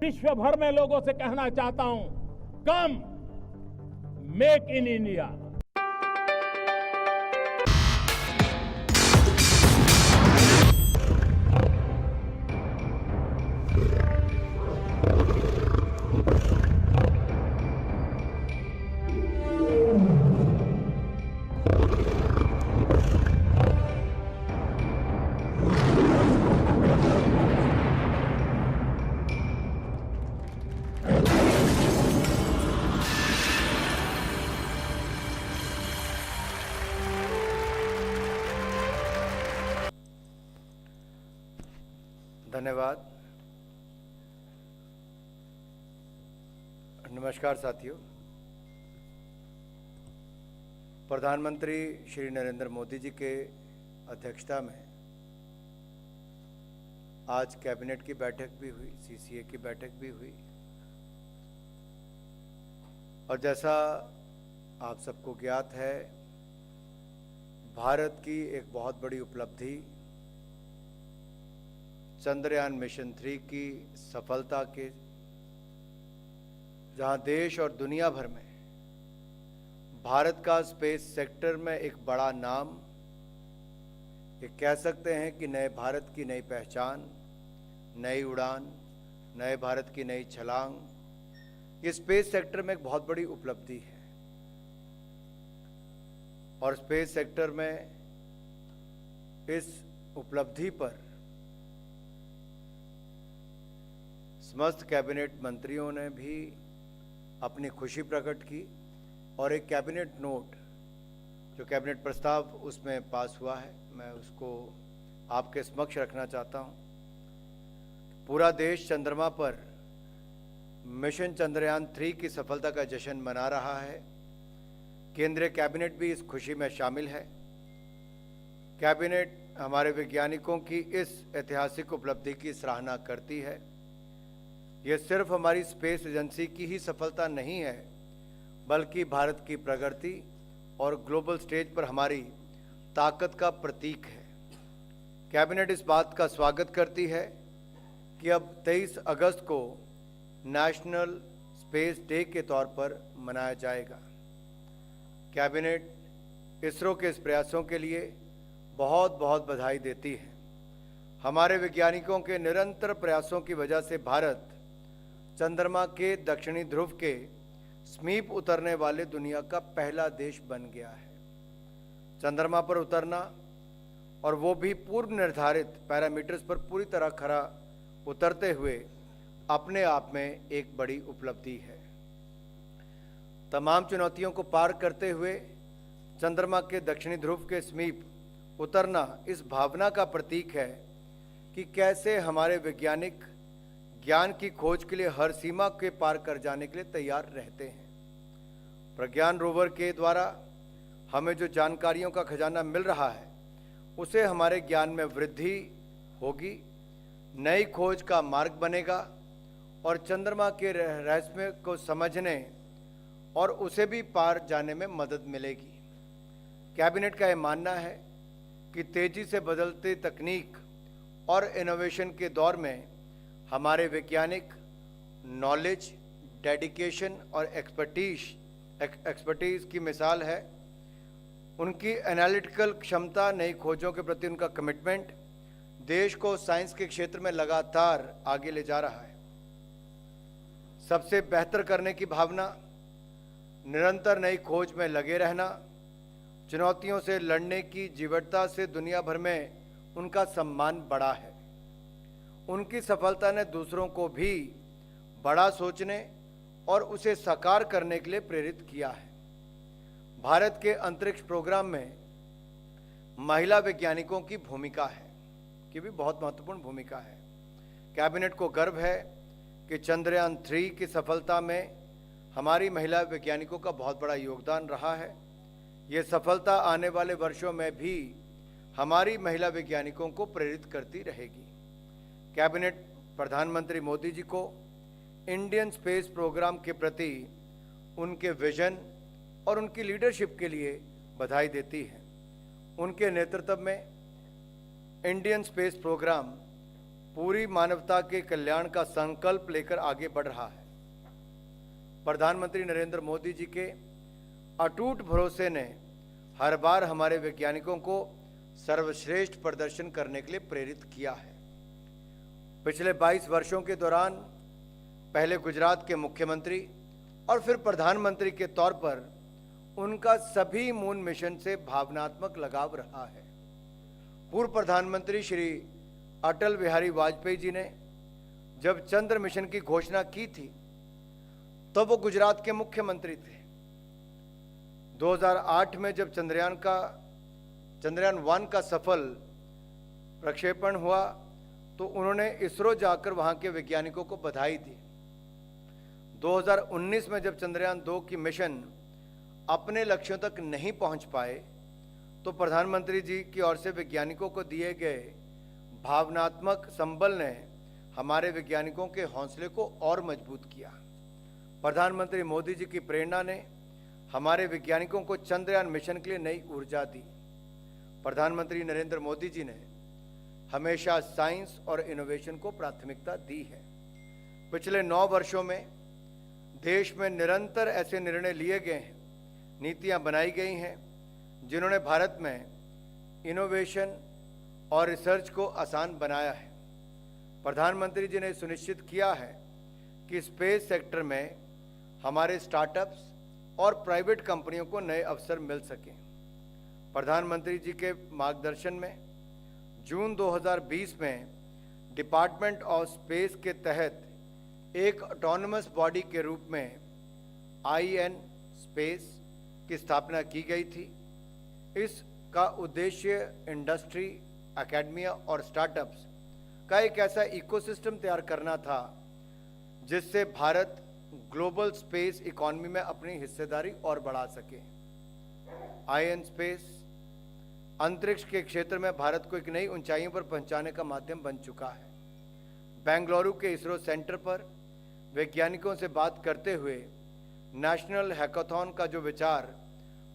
विश्व भर में लोगों से कहना चाहता हूं, कम मेक इन इंडिया। धन्यवाद। नमस्कार साथियों। प्रधानमंत्री श्री नरेंद्र मोदी जी के अध्यक्षता में आज कैबिनेट की बैठक भी हुई, सीसीए की बैठक भी हुई और जैसा आप सबको ज्ञात है, भारत की एक बहुत बड़ी उपलब्धि चंद्रयान मिशन 3 की सफलता के, जहां देश और दुनिया भर में भारत का स्पेस सेक्टर में एक बड़ा नाम, ये कह सकते हैं कि नए भारत की नई पहचान, नई उड़ान, नए भारत की नई छलांग, ये स्पेस सेक्टर में एक बहुत बड़ी उपलब्धि है। और स्पेस सेक्टर में इस उपलब्धि पर समस्त कैबिनेट मंत्रियों ने भी अपनी खुशी प्रकट की और एक कैबिनेट नोट, जो कैबिनेट प्रस्ताव उसमें पास हुआ है, मैं उसको आपके समक्ष रखना चाहता हूं। पूरा देश चंद्रमा पर मिशन चंद्रयान 3 की सफलता का जश्न मना रहा है। केंद्रीय कैबिनेट भी इस खुशी में शामिल है। कैबिनेट हमारे वैज्ञानिकों की इस ऐतिहासिक उपलब्धि की सराहना करती है। यह सिर्फ हमारी स्पेस एजेंसी की ही सफलता नहीं है, बल्कि भारत की प्रगति और ग्लोबल स्टेज पर हमारी ताकत का प्रतीक है। कैबिनेट इस बात का स्वागत करती है कि अब 23 अगस्त को नेशनल स्पेस डे के तौर पर मनाया जाएगा। कैबिनेट इसरो के इस प्रयासों के लिए बहुत बहुत बधाई देती है। हमारे वैज्ञानिकों के निरंतर प्रयासों की वजह से भारत चंद्रमा के दक्षिणी ध्रुव के समीप उतरने वाले दुनिया का पहला देश बन गया है। चंद्रमा पर उतरना, और वो भी पूर्व निर्धारित पैरामीटर्स पर पूरी तरह खरा उतरते हुए, अपने आप में एक बड़ी उपलब्धि है। तमाम चुनौतियों को पार करते हुए चंद्रमा के दक्षिणी ध्रुव के समीप उतरना इस भावना का प्रतीक है कि कैसे हमारे वैज्ञानिक ज्ञान की खोज के लिए हर सीमा के पार कर जाने के लिए तैयार रहते हैं। प्रज्ञान रोवर के द्वारा हमें जो जानकारियों का खजाना मिल रहा है, उसे हमारे ज्ञान में वृद्धि होगी, नई खोज का मार्ग बनेगा और चंद्रमा के रहस्य को समझने और उसे भी पार जाने में मदद मिलेगी। कैबिनेट का यह मानना है कि तेजी से बदलती तकनीक और इनोवेशन के दौर में हमारे वैज्ञानिक नॉलेज, डेडिकेशन और एक्सपर्टीज की मिसाल है। उनकी एनालिटिकल क्षमता, नई खोजों के प्रति उनका कमिटमेंट देश को साइंस के क्षेत्र में लगातार आगे ले जा रहा है। सबसे बेहतर करने की भावना, निरंतर नई खोज में लगे रहना, चुनौतियों से लड़ने की जीवटता से दुनिया भर में उनका सम्मान बढ़ा है। उनकी सफलता ने दूसरों को भी बड़ा सोचने और उसे साकार करने के लिए प्रेरित किया है। भारत के अंतरिक्ष प्रोग्राम में महिला वैज्ञानिकों की भूमिका है, कि भी बहुत महत्वपूर्ण भूमिका है। कैबिनेट को गर्व है कि चंद्रयान 3 की सफलता में हमारी महिला वैज्ञानिकों का बहुत बड़ा योगदान रहा है। ये सफलता आने वाले वर्षों में भी हमारी महिला वैज्ञानिकों को प्रेरित करती रहेगी। कैबिनेट प्रधानमंत्री मोदी जी को इंडियन स्पेस प्रोग्राम के प्रति उनके विजन और उनकी लीडरशिप के लिए बधाई देती है। उनके नेतृत्व में इंडियन स्पेस प्रोग्राम पूरी मानवता के कल्याण का संकल्प लेकर आगे बढ़ रहा है। प्रधानमंत्री नरेंद्र मोदी जी के अटूट भरोसे ने हर बार हमारे वैज्ञानिकों को सर्वश्रेष्ठ प्रदर्शन करने के लिए प्रेरित किया है। पिछले 22 वर्षों के दौरान पहले गुजरात के मुख्यमंत्री और फिर प्रधानमंत्री के तौर पर उनका सभी मून मिशन से भावनात्मक लगाव रहा है। पूर्व प्रधानमंत्री श्री अटल बिहारी वाजपेयी जी ने जब चंद्र मिशन की घोषणा की थी तब वो गुजरात के मुख्यमंत्री थे। 2008 में जब चंद्रयान 1 का सफल प्रक्षेपण हुआ तो उन्होंने इसरो जाकर वहां के वैज्ञानिकों को बधाई दी। 2019 में जब चंद्रयान 2 की मिशन अपने लक्ष्यों तक नहीं पहुंच पाए तो प्रधानमंत्री जी की ओर से वैज्ञानिकों को दिए गए भावनात्मक संबल ने हमारे वैज्ञानिकों के हौसले को और मजबूत किया। प्रधानमंत्री मोदी जी की प्रेरणा ने हमारे वैज्ञानिकों को चंद्रयान मिशन के लिए नई ऊर्जा दी। प्रधानमंत्री नरेंद्र मोदी जी ने हमेशा साइंस और इनोवेशन को प्राथमिकता दी है। पिछले 9 वर्षों में देश में निरंतर ऐसे निर्णय लिए गए हैं, नीतियां बनाई गई हैं जिन्होंने भारत में इनोवेशन और रिसर्च को आसान बनाया है। प्रधानमंत्री जी ने सुनिश्चित किया है कि स्पेस सेक्टर में हमारे स्टार्टअप्स और प्राइवेट कंपनियों को नए अवसर मिल सकें। प्रधानमंत्री जी के मार्गदर्शन में जून 2020 में डिपार्टमेंट ऑफ स्पेस के तहत एक ऑटोनमस बॉडी के रूप में IN स्पेस की स्थापना की गई थी। इसका उद्देश्य इंडस्ट्री, एकेडमिया और स्टार्टअप्स का एक ऐसा इकोसिस्टम तैयार करना था जिससे भारत ग्लोबल स्पेस इकोनॉमी में अपनी हिस्सेदारी और बढ़ा सके। IN स्पेस अंतरिक्ष के क्षेत्र में भारत को एक नई ऊंचाइयों पर पहुंचाने का माध्यम बन चुका है। बेंगलुरु के इसरो सेंटर पर वैज्ञानिकों से बात करते हुए नेशनल हैकाथॉन का जो विचार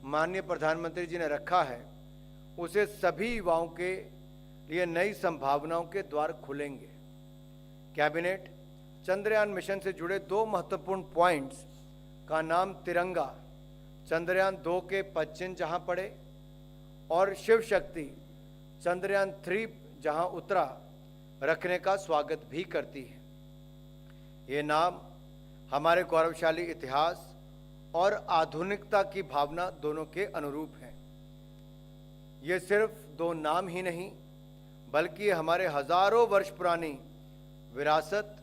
माननीय प्रधानमंत्री जी ने रखा है उसे सभी युवाओं के लिए नई संभावनाओं के द्वार खुलेंगे। कैबिनेट चंद्रयान मिशन से जुड़े 2 महत्वपूर्ण पॉइंट्स का नाम तिरंगा चंद्रयान 2 के पश्चिम जहां पड़े और शिव शक्ति चंद्रयान 3 जहां उतरा रखने का स्वागत भी करती है। ये नाम हमारे गौरवशाली इतिहास और आधुनिकता की भावना दोनों के अनुरूप है। ये सिर्फ 2 नाम ही नहीं बल्कि हमारे हजारों वर्ष पुरानी विरासत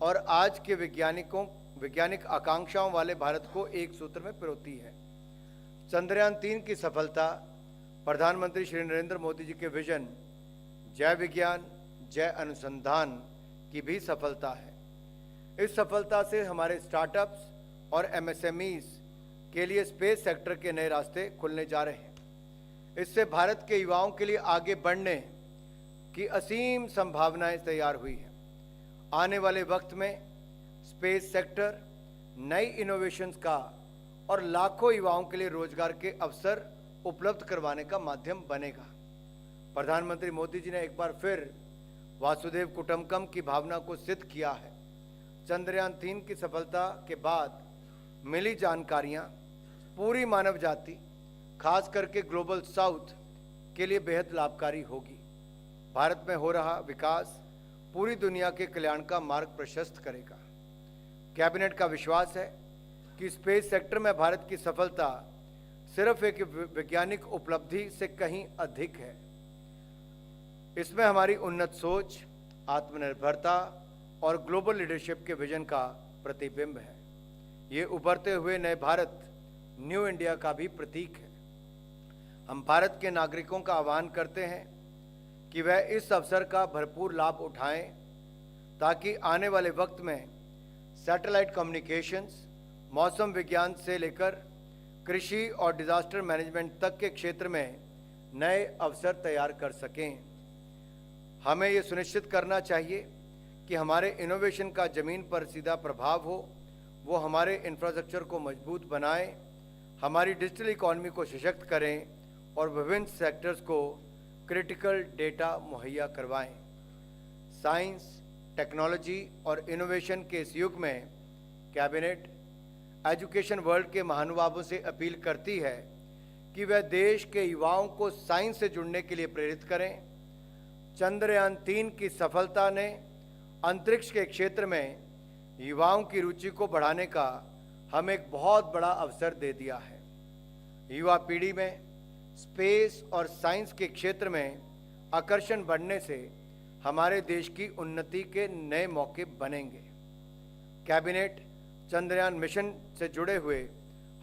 और आज के वैज्ञानिक आकांक्षाओं वाले भारत को एक सूत्र में पिरोती है। चंद्रयान 3 की सफलता प्रधानमंत्री श्री नरेंद्र मोदी जी के विजन जय विज्ञान जय अनुसंधान की भी सफलता है। इस सफलता से हमारे स्टार्टअप्स और MSMEs के लिए स्पेस सेक्टर के नए रास्ते खुलने जा रहे हैं। इससे भारत के युवाओं के लिए आगे बढ़ने की असीम संभावनाएं तैयार हुई हैं। आने वाले वक्त में स्पेस सेक्टर नई इनोवेशंस का और लाखों युवाओं के लिए रोजगार के अवसर उपलब्ध करवाने का माध्यम बनेगा। प्रधानमंत्री मोदी जी ने एक बार फिर वासुदेव कुटुंबकम की भावना को सिद्ध किया है। चंद्रयान 3 की सफलता के बाद मिली जानकारियां पूरी मानव जाति खास करके ग्लोबल साउथ के लिए बेहद लाभकारी होगी। भारत में हो रहा विकास पूरी दुनिया के कल्याण का मार्ग प्रशस्त करेगा। कैबिनेट का विश्वास है कि स्पेस सेक्टर में भारत की सफलता सिर्फ एक वैज्ञानिक उपलब्धि से कहीं अधिक है। इसमें हमारी उन्नत सोच, आत्मनिर्भरता और ग्लोबल लीडरशिप के विजन का प्रतिबिंब है। ये उभरते हुए नए भारत, न्यू इंडिया का भी प्रतीक है। हम भारत के नागरिकों का आह्वान करते हैं कि वह इस अवसर का भरपूर लाभ उठाएं ताकि आने वाले वक्त में सैटेलाइट कम्युनिकेशंस, मौसम विज्ञान से लेकर कृषि और डिजास्टर मैनेजमेंट तक के क्षेत्र में नए अवसर तैयार कर सकें। हमें ये सुनिश्चित करना चाहिए कि हमारे इनोवेशन का जमीन पर सीधा प्रभाव हो, वो हमारे इंफ्रास्ट्रक्चर को मजबूत बनाएं, हमारी डिजिटल इकॉनमी को सशक्त करें और विभिन्न सेक्टर्स को क्रिटिकल डेटा मुहैया करवाएं। साइंस, टेक्नोलॉजी और इनोवेशन के इस युग में कैबिनेट एजुकेशन वर्ल्ड के महानुभावों से अपील करती है कि वह देश के युवाओं को साइंस से जुड़ने के लिए प्रेरित करें। चंद्रयान 3 की सफलता ने अंतरिक्ष के क्षेत्र में युवाओं की रुचि को बढ़ाने का हमें एक बहुत बड़ा अवसर दे दिया है। युवा पीढ़ी में स्पेस और साइंस के क्षेत्र में आकर्षण बढ़ने से हमारे देश की उन्नति के नए मौके बनेंगे। कैबिनेट चंद्रयान मिशन से जुड़े हुए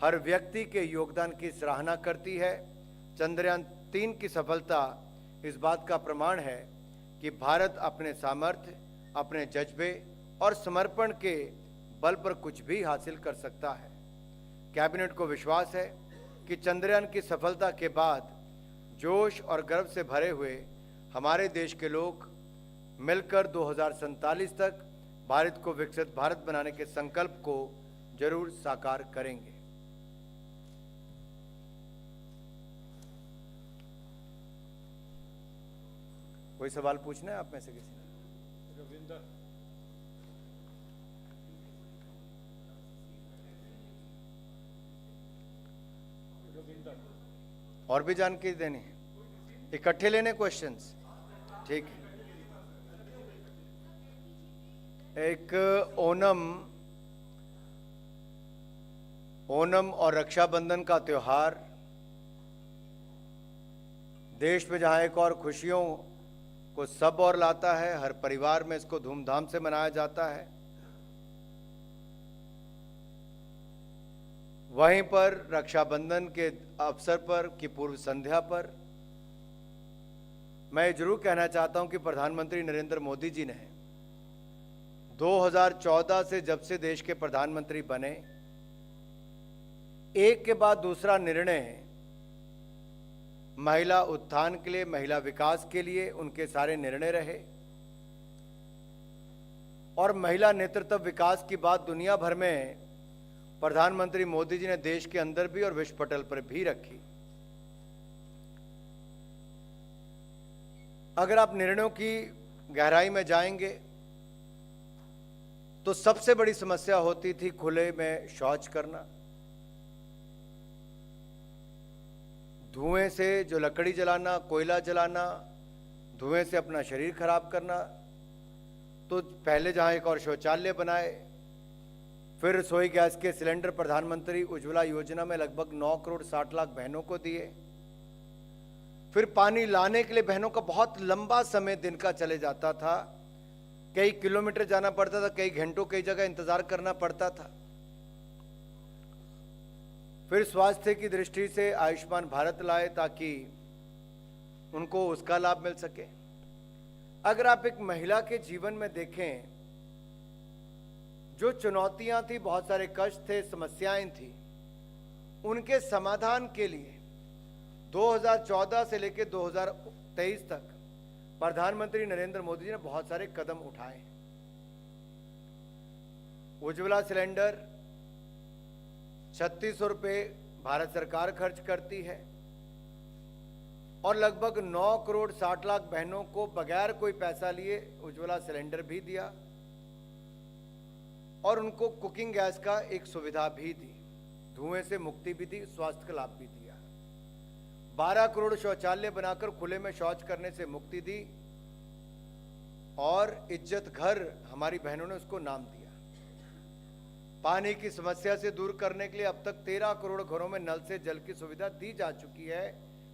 हर व्यक्ति के योगदान की सराहना करती है। चंद्रयान 3 की सफलता इस बात का प्रमाण है कि भारत अपने सामर्थ्य, अपने जज्बे और समर्पण के बल पर कुछ भी हासिल कर सकता है। कैबिनेट को विश्वास है कि चंद्रयान की सफलता के बाद जोश और गर्व से भरे हुए हमारे देश के लोग मिलकर 2047 तक भारत को विकसित भारत बनाने के संकल्प को जरूर साकार करेंगे। कोई सवाल पूछना है आप में से किसी ने? रविंदर, और भी जानकारी देनी है? इकट्ठे लेने क्वेश्चंस? ठीक है। एक ओणम और रक्षाबंधन का त्योहार देश में जहां एक और खुशियों को सब और लाता है, हर परिवार में इसको धूमधाम से मनाया जाता है, वहीं पर रक्षाबंधन के अवसर पर की पूर्व संध्या पर मैं जरूर कहना चाहता हूं कि प्रधानमंत्री नरेंद्र मोदी जी ने 2014 से जब से देश के प्रधानमंत्री बने, एक के बाद दूसरा निर्णय महिला उत्थान के लिए, महिला विकास के लिए उनके सारे निर्णय रहे। और महिला नेतृत्व विकास की बात दुनिया भर में प्रधानमंत्री मोदी जी ने देश के अंदर भी और विश्व पटल पर भी रखी। अगर आप निर्णयों की गहराई में जाएंगे तो सबसे बड़ी समस्या होती थी खुले में शौच करना, धुएं से जो लकड़ी जलाना, कोयला जलाना, धुएं से अपना शरीर खराब करना। तो पहले जहां एक और शौचालय बनाए, फिर रसोई गैस के सिलेंडर प्रधानमंत्री उज्ज्वला योजना में लगभग 9 करोड़ 60 लाख बहनों को दिए। फिर पानी लाने के लिए बहनों का बहुत लंबा समय दिन का चले जाता था, कई किलोमीटर जाना पड़ता था, कई घंटों कई जगह इंतजार करना पड़ता था। फिर स्वास्थ्य की दृष्टि से आयुष्मान भारत लाए ताकि उनको उसका लाभ मिल सके। अगर आप एक महिला के जीवन में देखें, जो चुनौतियां थी, बहुत सारे कष्ट थे, समस्याएं थी, उनके समाधान के लिए 2014 से लेकर 2023 तक प्रधानमंत्री नरेंद्र मोदी जी ने बहुत सारे कदम उठाए। उज्ज्वला सिलेंडर 3600 रुपये भारत सरकार खर्च करती है और लगभग 9 करोड़ 60 लाख बहनों को बगैर कोई पैसा लिए उज्ज्वला सिलेंडर भी दिया और उनको कुकिंग गैस का एक सुविधा भी दी, धुएं से मुक्ति भी दी, स्वास्थ्य का लाभ भी दिया। 12 करोड़ शौचालय बनाकर खुले में शौच करने से मुक्ति दी और इज्जत घर हमारी बहनों ने उसको नाम दिया। पानी की समस्या से दूर करने के लिए अब तक 13 करोड़ घरों में नल से जल की सुविधा दी जा चुकी है,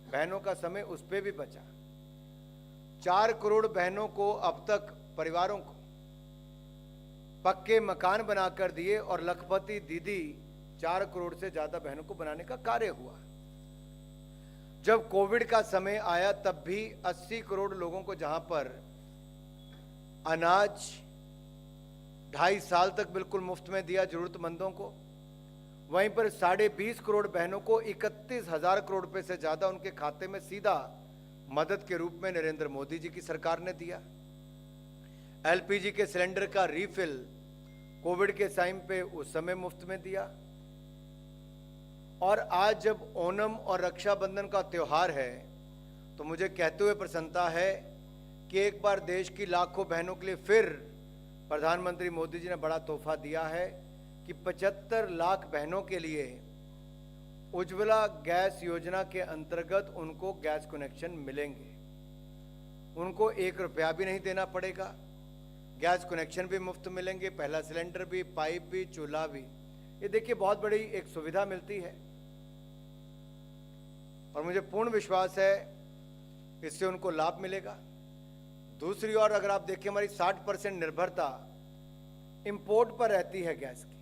बहनों का समय उस पे भी बचा। 4 करोड़ बहनों को अब तक, परिवारों को पक्के मकान बनाकर दिए और लखपति दीदी 4 करोड़ से ज्यादा बहनों को बनाने का कार्य हुआ। जब कोविड का समय आया तब भी 80 करोड़ लोगों को जहां पर अनाज 2.5 साल तक बिल्कुल मुफ्त में दिया जरूरतमंदों को, वहीं पर 20.5 करोड़ बहनों को 31,000 करोड़ रुपए से ज्यादा उनके खाते में सीधा मदद के रूप में नरेंद्र मोदी जी की सरकार ने दिया। एलपीजी के सिलेंडर का रीफिल कोविड के टाइम पे उस समय मुफ्त में दिया। और आज जब ओणम और रक्षाबंधन का त्योहार है तो मुझे कहते हुए प्रसन्नता है कि एक बार देश की लाखों बहनों के लिए फिर प्रधानमंत्री मोदी जी ने बड़ा तोहफा दिया है कि 75 लाख बहनों के लिए उज्ज्वला गैस योजना के अंतर्गत उनको गैस कनेक्शन मिलेंगे। उनको 1 रुपया भी नहीं देना पड़ेगा, गैस कनेक्शन भी मुफ्त मिलेंगे, पहला सिलेंडर भी, पाइप भी, चूल्हा भी। ये देखिए बहुत बड़ी एक सुविधा मिलती है और मुझे पूर्ण विश्वास है इससे उनको लाभ मिलेगा। दूसरी ओर अगर आप देखिए हमारी 60% निर्भरता इंपोर्ट पर रहती है गैस की।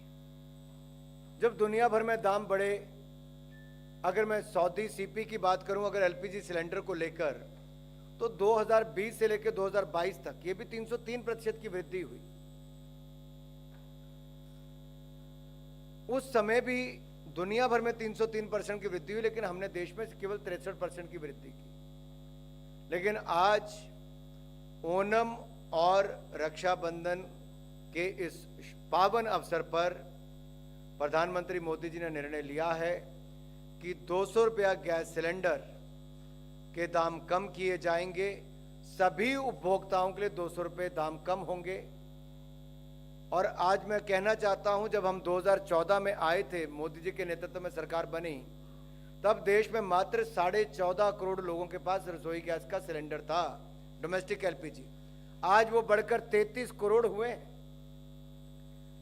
जब दुनिया भर में दाम बढ़े, अगर मैं सऊदी सीपी की बात करूं, अगर एलपीजी सिलेंडर को लेकर, तो 2020 से लेकर 2022 तक ये भी 303% की वृद्धि हुई। उस समय भी दुनिया भर में 303% की वृद्धि हुई, लेकिन हमने देश में केवल 63% की वृद्धि की। लेकिन आज ओणम और रक्षाबंधन के इस पावन अवसर पर प्रधानमंत्री मोदी जी ने निर्णय लिया है कि 200 रुपया गैस सिलेंडर के दाम कम किए जाएंगे। सभी उपभोक्ताओं के लिए 200 रुपये दाम कम होंगे। और आज मैं कहना चाहता हूं, जब हम 2014 में आए थे, मोदी जी के नेतृत्व में सरकार बनी, तब देश में मात्र 14.5 करोड़ लोगों के पास रसोई गैस का सिलेंडर था, डोमेस्टिक एलपीजी। आज वो बढ़कर 33 करोड़ हुए,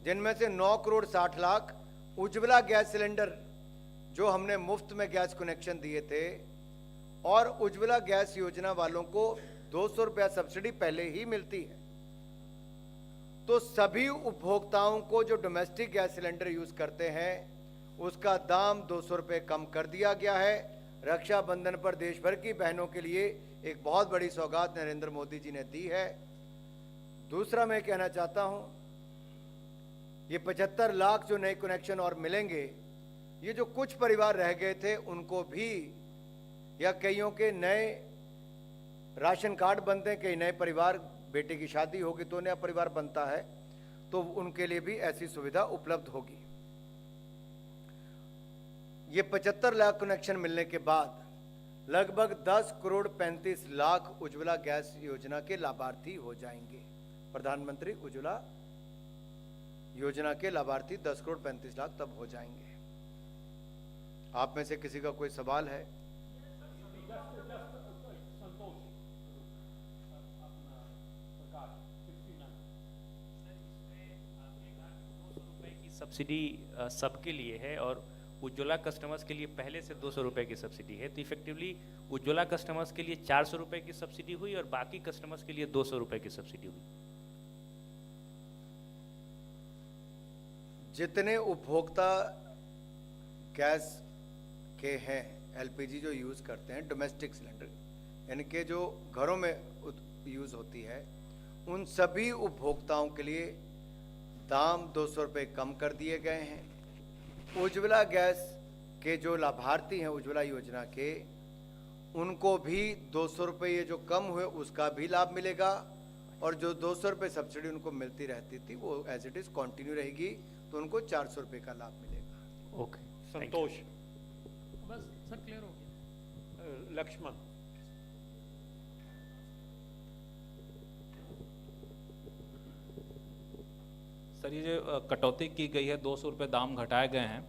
जिनमें से 9 करोड़ 60 लाख उज्ज्वला गैस सिलेंडर जो हमने मुफ्त में गैस कनेक्शन दिए थे, और उज्ज्वला गैस योजना वालों को 200 रुपया सब्सिडी पहले ही मिलती है। तो सभी उपभोक्ताओं को जो डोमेस्टिक गैस सिलेंडर यूज करते हैं उसका दाम 200 रुपये कम कर दिया गया है। रक्षाबंधन पर देश भर की बहनों के लिए एक बहुत बड़ी सौगात नरेंद्र मोदी जी ने दी है। दूसरा मैं कहना चाहता हूं, ये 75 लाख जो नए कनेक्शन और मिलेंगे, ये जो कुछ परिवार रह गए थे उनको भी, या कईयों के नए राशन कार्ड बनते हैं, कई नए परिवार, बेटे की शादी होगी तो नया परिवार बनता है, तो उनके लिए भी ऐसी सुविधा उपलब्ध होगी। ये 75 लाख कनेक्शन मिलने के बाद लगभग 10 करोड़ 35 लाख उज्ज्वला गैस योजना के लाभार्थी हो जाएंगे। प्रधानमंत्री उज्ज्वला योजना के लाभार्थी 10 करोड़ 35 लाख तब हो जाएंगे। आप में से किसी का कोई सवाल है? सब्सिडी सबके लिए है और उज्ज्वला कस्टमर्स के लिए पहले से 200 रुपए की सब्सिडी है, तो इफेक्टिवली उज्ज्वला कस्टमर्स के लिए 400 रुपए की सब्सिडी हुई और बाकी कस्टमर्स के लिए 200 रुपए की सब्सिडी हुई। जितने उपभोक्ता गैस के हैं, एलपीजी जो यूज करते हैं, डोमेस्टिक सिलेंडर यानी कि जो घरों में यूज होती है, उन सभी उपभोक्ताओं के लिए दाम 200 रुपये कम कर दिए गए हैं। उज्ज्वला गैस के जो लाभार्थी हैं उज्ज्वला योजना के, उनको भी 200 रुपये ये जो कम हुए उसका भी लाभ मिलेगा, और जो 200 रुपये सब्सिडी उनको मिलती रहती थी वो एज इट इज कंटिन्यू रहेगी, तो उनको 400 रुपये का लाभ मिलेगा। ओके, संतोष। बस सर क्लियर हो गया। लक्ष्मण। सर, ये जो कटौती की गई है, 200 रुपये दाम घटाए गए हैं,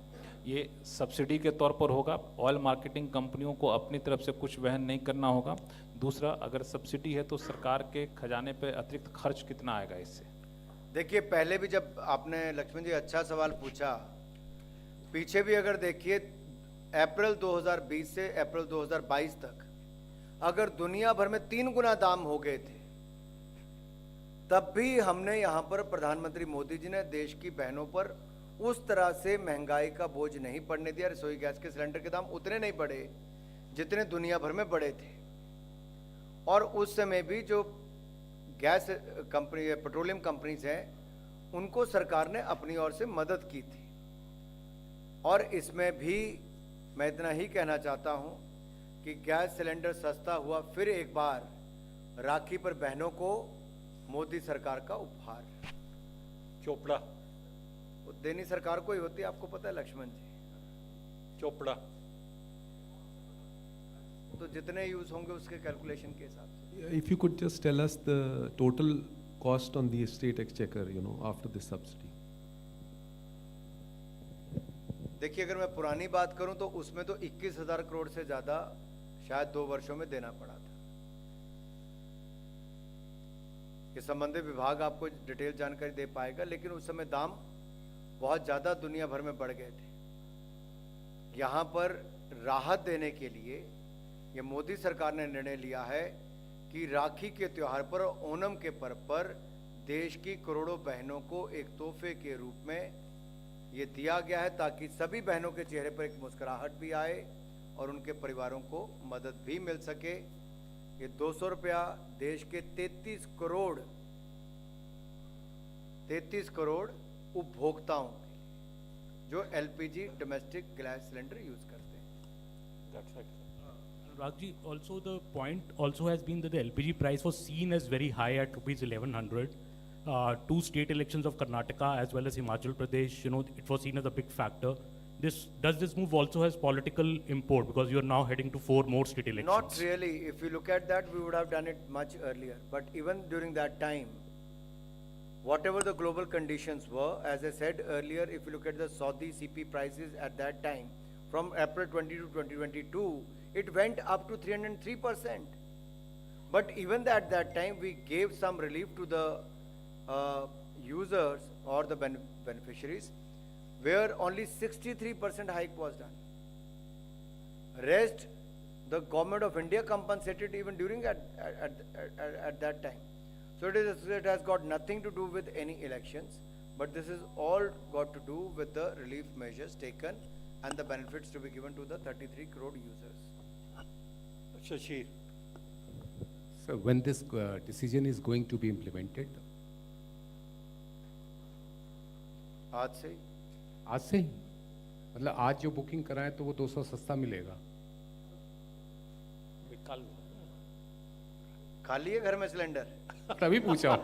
ये सब्सिडी के तौर पर होगा। ऑयल मार्केटिंग कंपनियों को अपनी तरफ से कुछ वहन नहीं करना होगा। दूसरा, अगर सब्सिडी है तो सरकार के खजाने पे अतिरिक्त खर्च कितना आएगा इससे? देखिए, पहले भी जब आपने लक्ष्मण जी अच्छा सवाल पूछा, पीछे भी अगर देखिए अप्रैल 2020 से अप्रैल 2022 तक अगर दुनिया भर में 3 गुना दाम हो गए थे, तब भी हमने यहाँ पर प्रधानमंत्री मोदी जी ने देश की बहनों पर उस तरह से महंगाई का बोझ नहीं पड़ने दिया। रसोई गैस के सिलेंडर के दाम उतने नहीं बढ़े जितने दुनिया भर में बढ़े थे, और उस समय भी जो गैस कंपनी, पेट्रोलियम कंपनीज हैं, उनको सरकार ने अपनी ओर से मदद की थी। और इसमें भी मैं इतना ही कहना चाहता हूं कि गैस सिलेंडर सस्ता हुआ, फिर एक बार राखी पर बहनों को मोदी सरकार का उपहार। चोपड़ा। वो देनी सरकार को ही होती है, आपको पता है लक्ष्मण जी। चोपड़ा। तो जितने यूज होंगे उसके कैलकुलेशन के हिसाब से। If you could just tell us the total cost on the state exchequer, after this subsidy. देखिए, अगर मैं पुरानी बात करूं तो उसमें तो 21,000 करोड़ से ज्यादा शायद 2 वर्षों में देना पड़ा था। ये संबंधित विभाग आपको डिटेल जानकारी दे पाएगा, लेकिन उस समय दाम बहुत ज्यादा दुनिया भर में बढ़ गए थे। यहां पर राहत देने के लिए ये मोदी सरकार ने निर्णय लिया है कि राखी के त्योहार पर और ओणम के पर्व पर देश की करोड़ों बहनों को एक तोहफे के रूप में ये दिया गया है, ताकि सभी बहनों के चेहरे पर एक मुस्कुराहट भी आए और उनके परिवारों को मदद भी मिल सके। ये 200 रुपया देश के 33 करोड़ उपभोक्ताओं के लिए जो LPG domestic gas cylinder use करते हैं। That's right. Anurag ji, also the point also has been that the LPG price was seen as very high at rupees 1100. Two state elections of Karnataka as well as Himachal Pradesh, it was seen as a big factor. Does this move also has political import because you are now heading to 4 more state elections? Not really. If you look at that, we would have done it much earlier. But even during that time, whatever the global conditions were, as I said earlier, if you look at the Saudi CP prices at that time, from April 20 to 2022, it went up to 303%. But even at that time, we gave some relief to the users or the beneficiaries, where only 63% hike was done. Rest, the government of India compensated even during at that time. So it has got nothing to do with any elections, but this is all got to do with the relief measures taken and the benefits to be given to the 33 crore users. Shashir. So when this decision is going to be implemented? आज से ही। आज से ही, मतलब आज जो booking कराएं तो वो 200 सस्ता मिलेगा। कल खाली है घर में सिलेंडर? तभी पूछा हूं।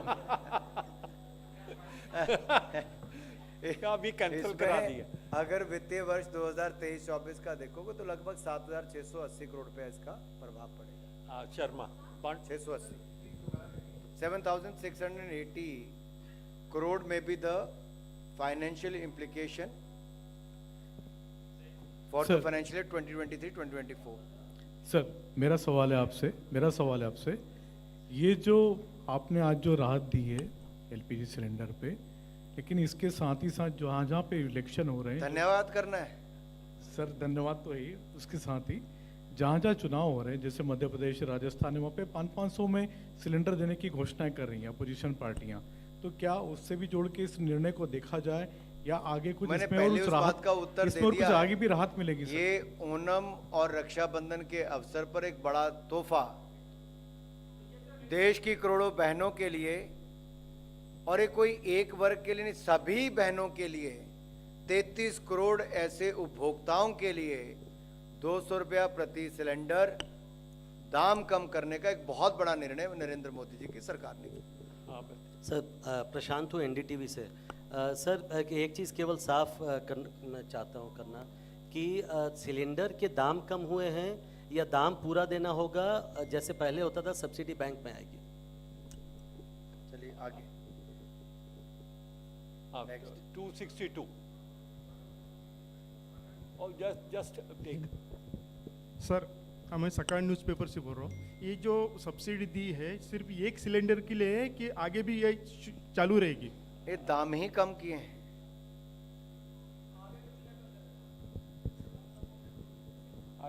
अभी कैंसिल करा दिया। अगर वित्तीय वर्ष 2023-24 का देखोगे तो लगभग 7,680 करोड़ रुपया इसका प्रभाव पड़ेगा। Sharma 680, 7,680 crore may be the financial implication for the financial year 2023-2024. Sir मेरा सवाल है आपसे ये जो आपने आज जो राहत दी है एलपीजी सिलेंडर पे, लेकिन इसके साथ ही साथ जहाँ पे इलेक्शन हो रहे हैं, धन्यवाद करना है सर धन्यवाद तो है, उसके साथ ही जहाँ चुनाव हो रहे हैं जैसे मध्य प्रदेश राजस्थान वहाँ पे 500 में सिलेंडर देने की घोषणाएं कर रही हैं अपोजिशन पार्टियां, तो क्या उससे भी जोड़ के इस निर्णय को देखा जाए या आगे कुछ मैंने इसमें पहले और उस बात का उत्तर इसमें दे और कुछ दिया। आगे भी राहत मिलेगी सर? ये ओणम और रक्षाबंधन के अवसर पर एक बड़ा तोहफा देश की करोड़ों बहनों के लिए, और ये कोई एक वर्ग के लिए नहीं, सभी बहनों के लिए 33 करोड़ ऐसे उपभोक्ताओं के लिए 200 रुपया प्रति सिलेंडर दाम कम करने का एक बहुत बड़ा निर्णय नरेंद्र मोदी जी की सरकार ने किया। सर प्रशांत हूँ एनडीटीवी से। सर एक चीज़ केवल साफ करना चाहता हूँ करना कि सिलेंडर के दाम कम हुए हैं या दाम पूरा देना होगा जैसे पहले होता था, सब्सिडी बैंक में आएगी? चलिए आगे। Next. 262 और जस्ट टेक। सर मैं सकाळ न्यूज़पेपर से बोल रहा हूँ। ये जो सब्सिडी दी है सिर्फ एक सिलेंडर के लिए है कि आगे भी ये चालू रहेगी? ये दाम ही कम किए हैं।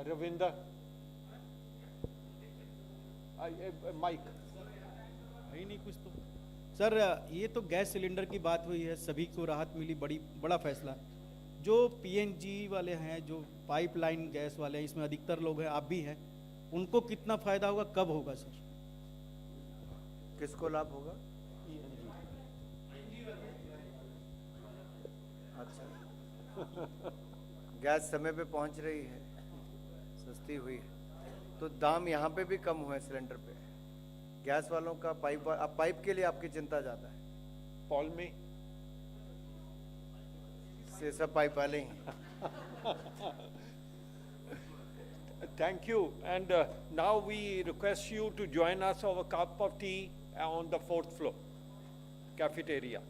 रविंदर माइक है नहीं कुछ तो। सर ये तो गैस सिलेंडर की बात हुई है, सभी को राहत मिली, बड़ा फैसला। जो पीएनजी वाले हैं, जो पाइपलाइन गैस वाले हैं, इसमें अधिकतर लोग हैं, आप भी हैं, उनको कितना फायदा होगा, कब होगा सर? किसको लाभ होगा? अच्छा गैस समय पे पहुंच रही है, सस्ती हुई है, तो दाम यहाँ पे भी कम हुए सिलेंडर पे। गैस वालों का पाइप के लिए आपकी चिंता ज्यादा है। पॉल में से सब पाइप वाले ही। Thank you. And now we request you to join us over a cup of tea on the 4th floor cafeteria.